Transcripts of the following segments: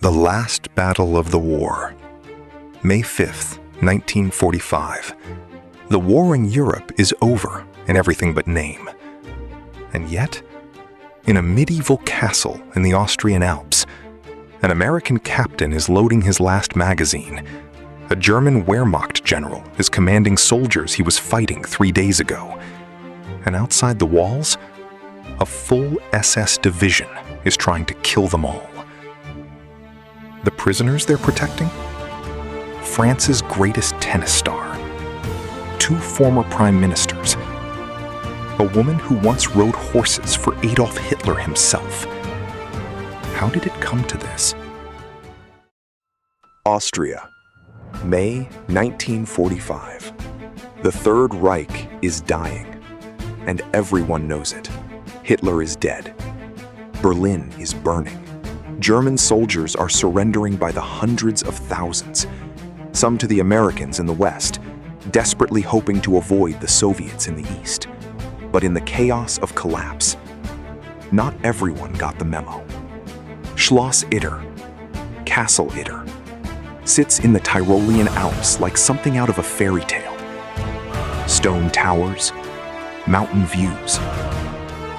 The last battle of the war. May 5th, 1945. The war in Europe is over in everything but name. And yet, in a medieval castle in the Austrian Alps, an American captain is loading his last magazine. A German Wehrmacht general is commanding soldiers he was fighting 3 days ago. And outside the walls, a full SS division is trying to kill them all. The prisoners they're protecting? France's greatest tennis star, 2 former prime ministers, a woman who once rode horses for Adolf Hitler himself. How did it come to this? Austria, May 1945. The Third Reich is dying, and everyone knows it. Hitler is dead. Berlin is burning. German soldiers are surrendering by the hundreds of thousands, some to the Americans in the West, desperately hoping to avoid the Soviets in the East. But in the chaos of collapse, not everyone got the memo. Schloss Itter, Castle Itter, sits in the Tyrolean Alps like something out of a fairy tale. Stone towers, mountain views,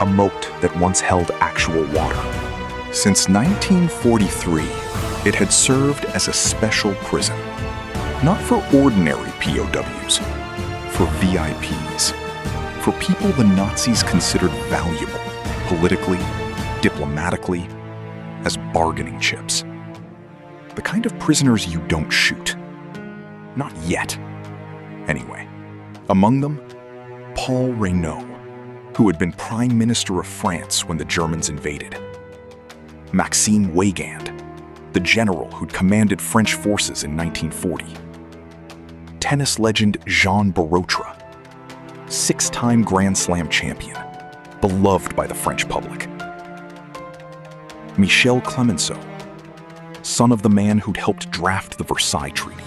a moat that once held actual water. Since 1943, it had served as a special prison, not for ordinary POWs, for VIPs, for people the Nazis considered valuable, politically, diplomatically, as bargaining chips. The kind of prisoners you don't shoot. Not yet. Anyway, among them, Paul Reynaud, who had been Prime Minister of France when the Germans invaded. Maxime Weygand, the general who'd commanded French forces in 1940. Tennis legend Jean Barotra, 6-time Grand Slam champion, beloved by the French public. Michel Clemenceau, son of the man who'd helped draft the Versailles Treaty.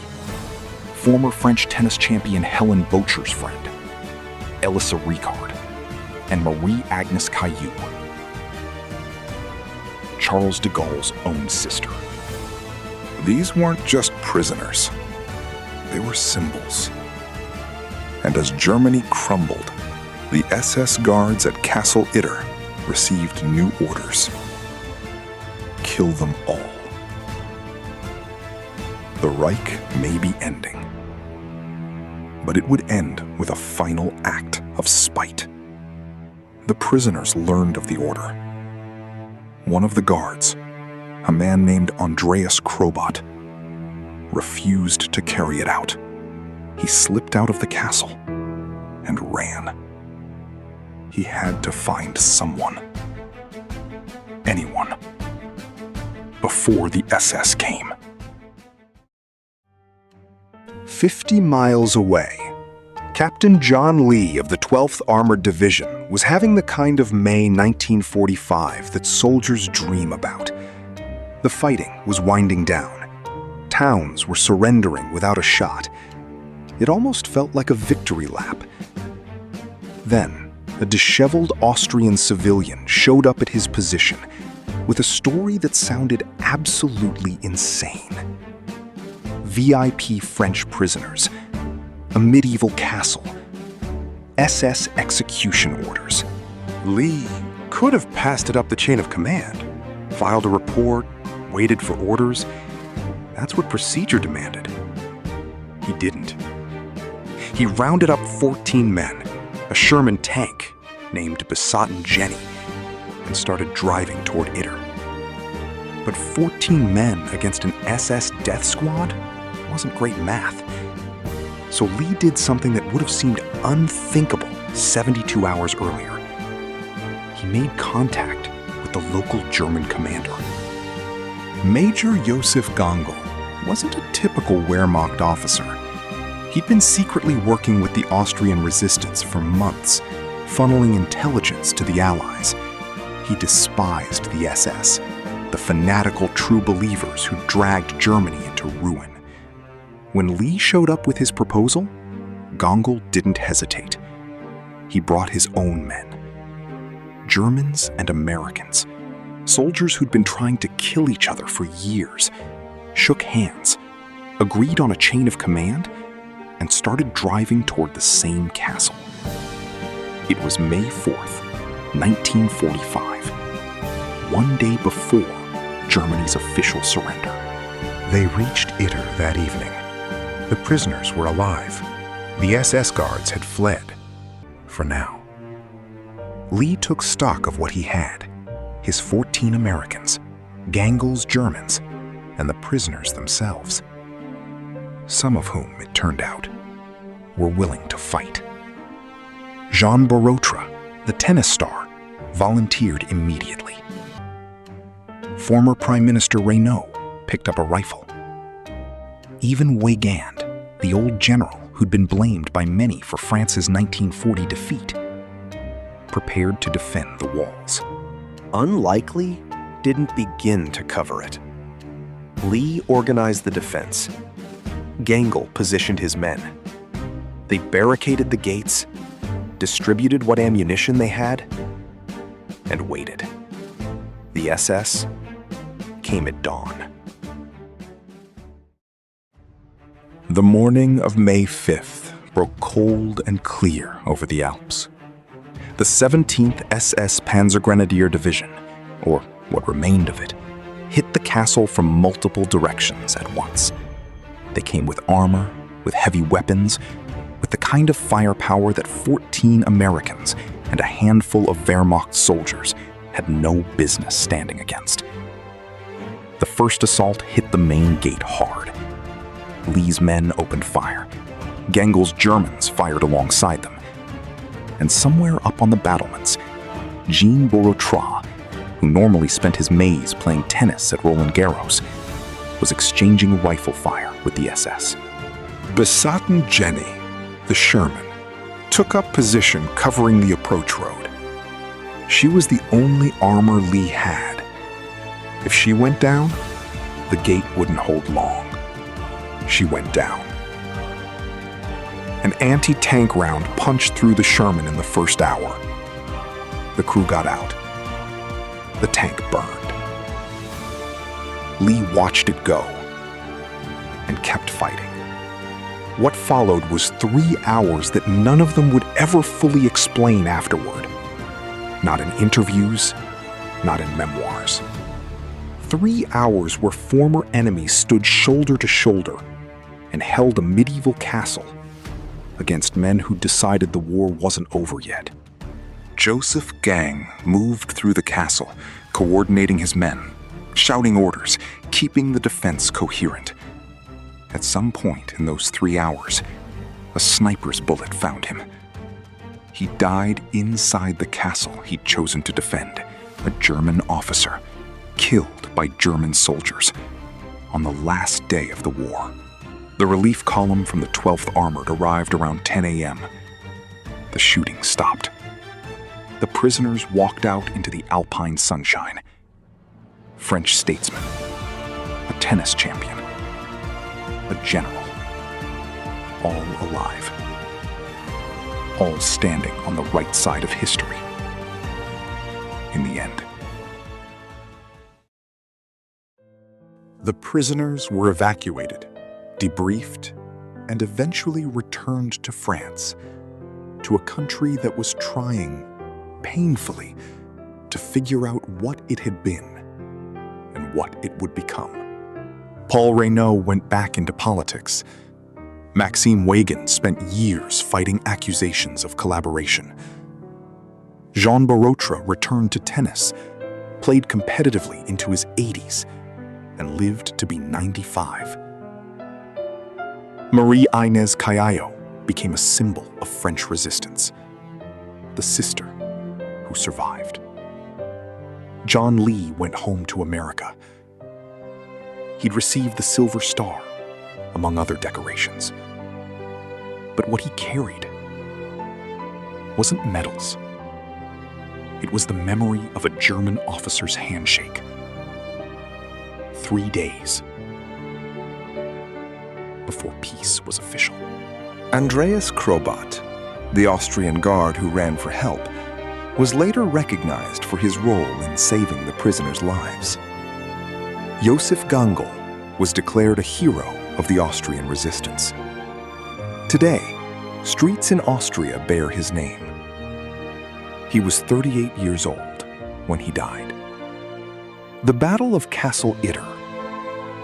Former French tennis champion Helen Bocher's friend, Elissa Ricard, and Marie-Agnes Caillou, Charles de Gaulle's own sister. These weren't just prisoners. They were symbols. And as Germany crumbled, the SS guards at Castle Itter received new orders. Kill them all. The Reich may be ending, but it would end with a final act of spite. The prisoners learned of the order. One of the guards, a man named Andreas Krobot, refused to carry it out. He slipped out of the castle and ran. He had to find someone, anyone, before the SS came. 50 miles away, Captain John Lee of the 12th Armored Division was having the kind of May 1945 that soldiers dream about. The fighting was winding down. Towns were surrendering without a shot. It almost felt like a victory lap. Then, a disheveled Austrian civilian showed up at his position with a story that sounded absolutely insane. VIP French prisoners, a medieval castle, SS execution orders. Lee could have passed it up the chain of command, filed a report, waited for orders. That's what procedure demanded. He didn't. He rounded up 14 men, a Sherman tank named Besotten Jenny, and started driving toward Itter. But 14 men against an SS death squad wasn't great math. So Lee did something that would have seemed unthinkable 72 hours earlier. He made contact with the local German commander. Major Josef Gangl wasn't a typical Wehrmacht officer. He'd been secretly working with the Austrian resistance for months, funneling intelligence to the Allies. He despised the SS, the fanatical true believers who dragged Germany into ruin. When Lee showed up with his proposal, Gangl didn't hesitate. He brought his own men, Germans and Americans, Soldiers who'd been trying to kill each other for years shook hands, agreed on a chain of command, and started driving toward the same castle. It was May 4th, 1945, one day before Germany's official surrender. They reached Itter that evening. The prisoners were alive. The SS guards had fled, for now. Lee took stock of what he had: his 14 Americans, Gangl's Germans, and the prisoners themselves. Some of whom, it turned out, were willing to fight. Jean Barotra, the tennis star, volunteered immediately. Former Prime Minister Reynaud picked up a rifle. Even Weygand, the old general who'd been blamed by many for France's 1940 defeat, prepared to defend the walls. Unlikely didn't begin to cover it. Lee organized the defense. Gangl positioned his men. They barricaded the gates, distributed what ammunition they had, and waited. The SS came at dawn. The morning of May 5th broke cold and clear over the Alps. The 17th SS Panzergrenadier Division, or what remained of it, hit the castle from multiple directions at once. They came with armor, with heavy weapons, with the kind of firepower that 14 Americans and a handful of Wehrmacht soldiers had no business standing against. The first assault hit the main gate hard. Lee's men opened fire. Gangl's Germans fired alongside them. And somewhere up on the battlements, Jean Barotra, who normally spent his Mays playing tennis at Roland Garros, was exchanging rifle fire with the SS. Besotten Jenny, the Sherman, took up position covering the approach road. She was the only armor Lee had. If she went down, the gate wouldn't hold long. She went down. An anti-tank round punched through the Sherman in the first hour. The crew got out. The tank burned. Lee watched it go and kept fighting. What followed was 3 hours that none of them would ever fully explain afterward. Not in interviews, not in memoirs. 3 hours where former enemies stood shoulder to shoulder and held a medieval castle against men who decided the war wasn't over yet. Josef Gangl moved through the castle, coordinating his men, shouting orders, keeping the defense coherent. At some point in those 3 hours, a sniper's bullet found him. He died inside the castle he'd chosen to defend, a German officer, killed by German soldiers on the last day of the war. The relief column from the 12th Armored arrived around 10 a.m. The shooting stopped. The prisoners walked out into the alpine sunshine. French statesman, a tennis champion, a general, all alive, all standing on the right side of history. In the end, the prisoners were evacuated, debriefed, and eventually returned to France, to a country that was trying, painfully, to figure out what it had been and what it would become. Paul Reynaud went back into politics. Maxime Weygand spent years fighting accusations of collaboration. Jean Barotra returned to tennis, played competitively into his 80s, and lived to be 95. Marie-Inez Caillo became a symbol of French resistance, the sister who survived. John Lee went home to America. He'd received the Silver Star, among other decorations. But what he carried wasn't medals. It was the memory of a German officer's handshake. 3 days before peace was official. Andreas Krobot, the Austrian guard who ran for help, was later recognized for his role in saving the prisoners' lives. Josef Gangl was declared a hero of the Austrian resistance. Today, streets in Austria bear his name. He was 38 years old when he died. The Battle of Castle Itter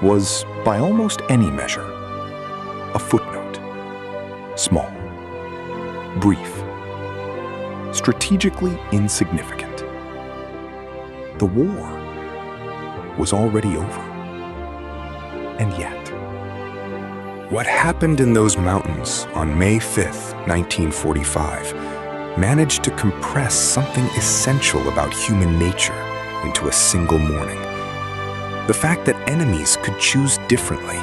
was, by almost any measure, a footnote. Small, brief, strategically insignificant. The war was already over. And yet, what happened in those mountains on May 5th, 1945, managed to compress something essential about human nature into a single morning. The fact that enemies could choose differently,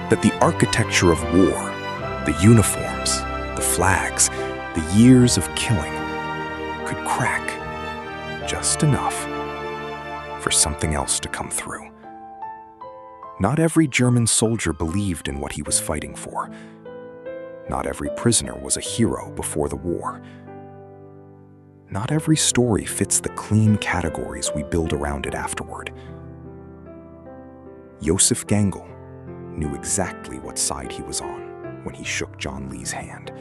that the architecture of war, the uniforms, the flags, the years of killing, could crack just enough for something else to come through. Not every German soldier believed in what he was fighting for. Not every prisoner was a hero before the war. Not every story fits the clean categories we build around it afterward. Josef Gangl knew exactly what side he was on when he shook John Lee's hand.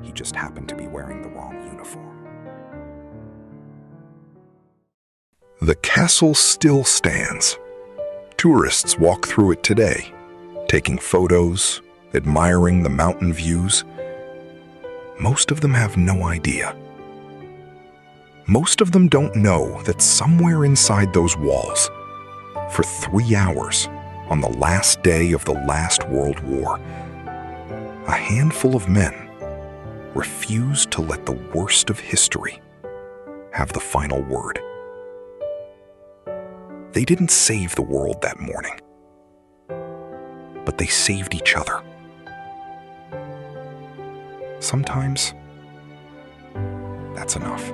He just happened to be wearing the wrong uniform. The castle still stands. Tourists walk through it today, taking photos, admiring the mountain views. Most of them have no idea. Most of them don't know that somewhere inside those walls, for 3 hours, on the last day of the last World War, a handful of men refused to let the worst of history have the final word. They didn't save the world that morning, but they saved each other. Sometimes, that's enough.